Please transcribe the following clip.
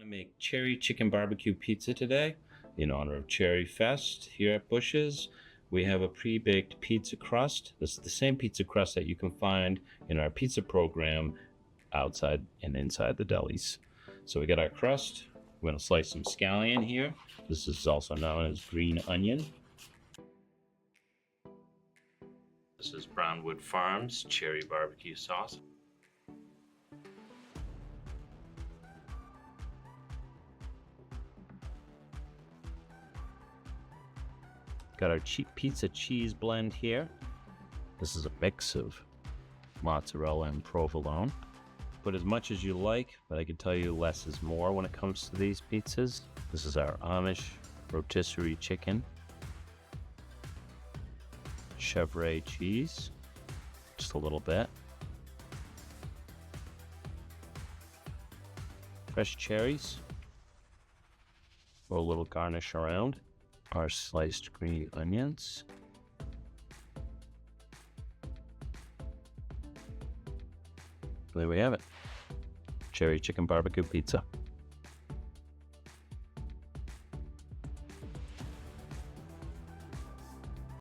To make cherry chicken barbecue pizza today in honor of Cherry Fest here at Bush's. We have a pre-baked pizza crust. This is the same pizza crust that you can find in our pizza program outside and inside the delis. So we got our crust. We're going to slice some scallion here. This is also known as green onion. This is Brownwood Farms cherry barbecue sauce. Got our pizza cheese blend here. This is a mix of mozzarella and provolone. Put as much as you like, but I can tell you less is more when it comes to these pizzas. This is our Amish rotisserie chicken. Chevre cheese, just a little bit. Fresh cherries, for a little garnish around. Our sliced green onions. There we have it. Cherry chicken barbecue pizza.